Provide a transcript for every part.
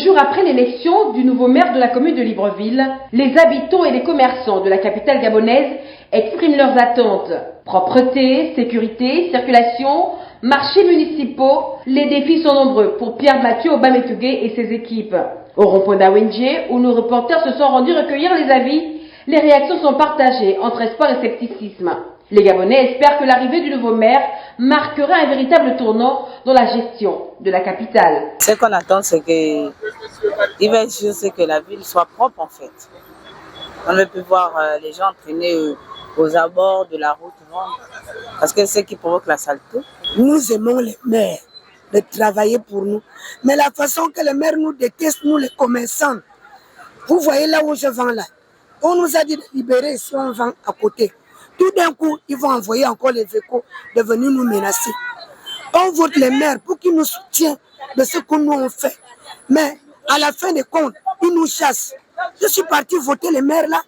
jours après l'élection du nouveau maire de la commune de Libreville, les habitants et les commerçants de la capitale gabonaise expriment leurs attentes. Propreté, sécurité, circulation, marchés municipaux, les défis sont nombreux pour Pierre-Mathieu Aubameyang et ses équipes. Au rond-point d'Awendje, où nos reporters se sont rendus recueillir les avis, les réactions sont partagées entre espoir et scepticisme. Les Gabonais espèrent que l'arrivée du nouveau maire marquera un véritable tournant dans la gestion de la capitale. Ce qu'on attend, c'est qu'il va juste que la ville soit propre en fait. On ne peut voir les gens traîner aux abords de la route, parce que c'est ce qui provoque la saleté. Nous aimons les maires de travailler pour nous, mais la façon que les maires nous détestent, nous les commerçants. Vous voyez là où je vends là, on nous a dit de libérer si on vend à côté. Tout d'un coup, ils vont envoyer encore les échos de venir nous menacer. On vote les maires pour qu'ils nous soutiennent de ce que nous on fait. Mais à la fin des comptes, ils nous chassent. Je suis parti voter les maires là.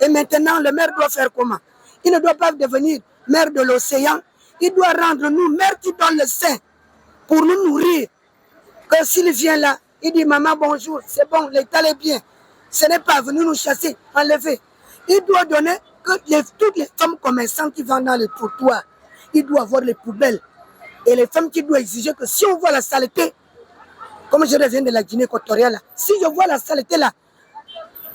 Et maintenant, le maire doit faire comment? Il ne doit pas devenir maire de l'océan. Il doit rendre nous maire qui donne le sein pour nous nourrir. Que s'il vient là, il dit maman bonjour, c'est bon, l'état est bien. Ce n'est pas venu nous chasser, enlever. Il doit donner que toutes les femmes commerçantes qui vont dans les trottoirs, il doit avoir les poubelles. Et les femmes qui doivent exiger que si on voit la saleté, comme je reviens de la Guinée équatoriale, si je vois la saleté là,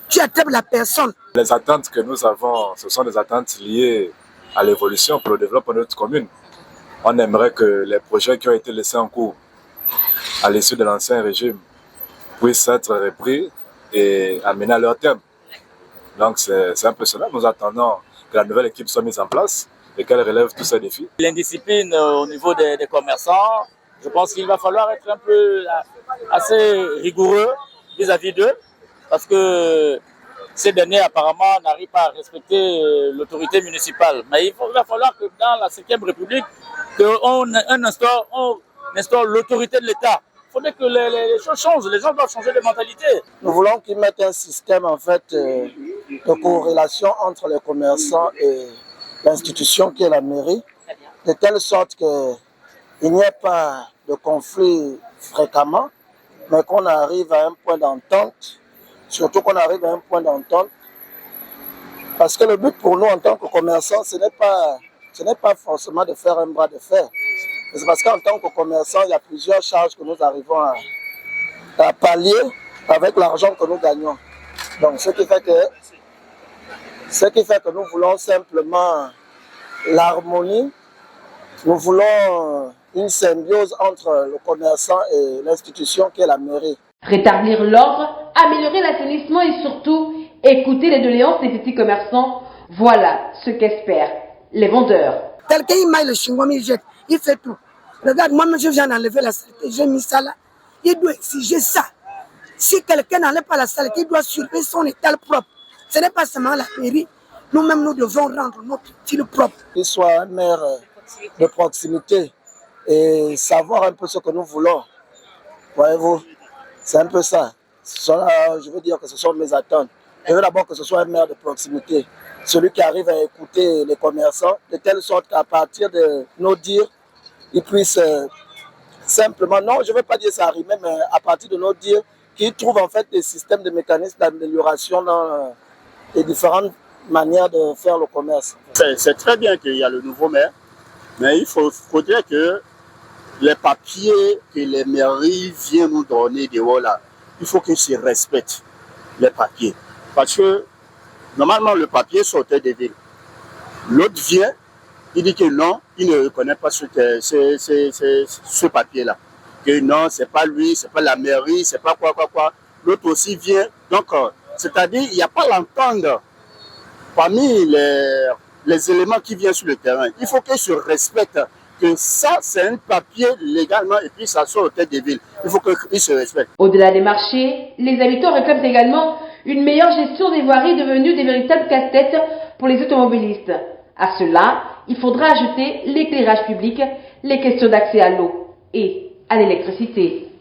tu attrapes la personne. Les attentes que nous avons, ce sont des attentes liées à l'évolution pour le développement de notre commune. On aimerait que les projets qui ont été laissés en cours à l'issue de l'ancien régime puissent être repris et amenés à leur terme. Donc c'est un peu cela. Nous attendons que la nouvelle équipe soit mise en place et qu'elle relève tous ces défis. L'indiscipline au niveau des commerçants, je pense qu'il va falloir être un peu assez rigoureux vis-à-vis d'eux, parce que ces derniers apparemment n'arrivent pas à respecter l'autorité municipale. Mais il va falloir que dans la 5e République, on instaure l'autorité de l'État. Il faudrait que les choses changent, les gens doivent changer de mentalité. Nous voulons qu'ils mettent un système en fait, de corrélation entre les commerçants et l'institution qui est la mairie, de telle sorte qu'il n'y ait pas de conflit fréquemment, mais qu'on arrive à un point d'entente, surtout qu'on arrive à un point d'entente, parce que le but pour nous en tant que commerçants, ce n'est pas forcément de faire un bras de fer. C'est parce qu'en tant que commerçant, il y a plusieurs charges que nous arrivons à pallier avec l'argent que nous gagnons. Donc, ce qui fait que nous voulons simplement l'harmonie, nous voulons une symbiose entre le commerçant et l'institution qui est la mairie. Rétablir l'ordre, améliorer l'assainissement et surtout écouter les doléances des petits commerçants, voilà ce qu'espèrent les vendeurs. Quelqu'un il maille le chewing-gum, il jette, il fait tout. Regarde, moi je viens d'enlever la saleté, j'ai mis ça là. Il doit exiger ça. Si quelqu'un n'enlève pas la saleté, il doit surveiller son étal propre. Ce n'est pas seulement la mairie. Nous-mêmes, nous devons rendre notre ville propre. Qu'il soit un maire de proximité et savoir un peu ce que nous voulons. Voyez-vous, c'est un peu ça. Je veux dire que ce sont mes attentes. Je veux d'abord que ce soit un maire de proximité. Celui qui arrive à écouter les commerçants, de telle sorte qu'à partir de nos dires, ils puissent simplement, non, je ne veux pas dire ça arrive, mais à partir de nos dires, qu'ils trouvent en fait des systèmes, des mécanismes d'amélioration dans les différentes manières de faire le commerce. C'est très bien qu'il y a le nouveau maire, mais il faudrait que les papiers que les mairies viennent nous donner dehors là, il faut qu'ils se respectent, les papiers. Parce que normalement, le papier sortait des villes. L'autre vient, il dit que non, il ne reconnaît pas ce papier-là. Que non, c'est pas lui, c'est pas la mairie, c'est pas quoi. L'autre aussi vient. Donc, c'est-à-dire, il n'y a pas l'entendre parmi les éléments qui viennent sur le terrain. Il faut qu'ils se respectent. Que ça, c'est un papier légalement et puis ça sort aux têtes des villes. Il faut qu'ils se respectent. Au-delà des marchés, les habitants réclament également une meilleure gestion des voiries devenues des véritables casse-têtes pour les automobilistes. À cela, il faudra ajouter l'éclairage public, les questions d'accès à l'eau et à l'électricité.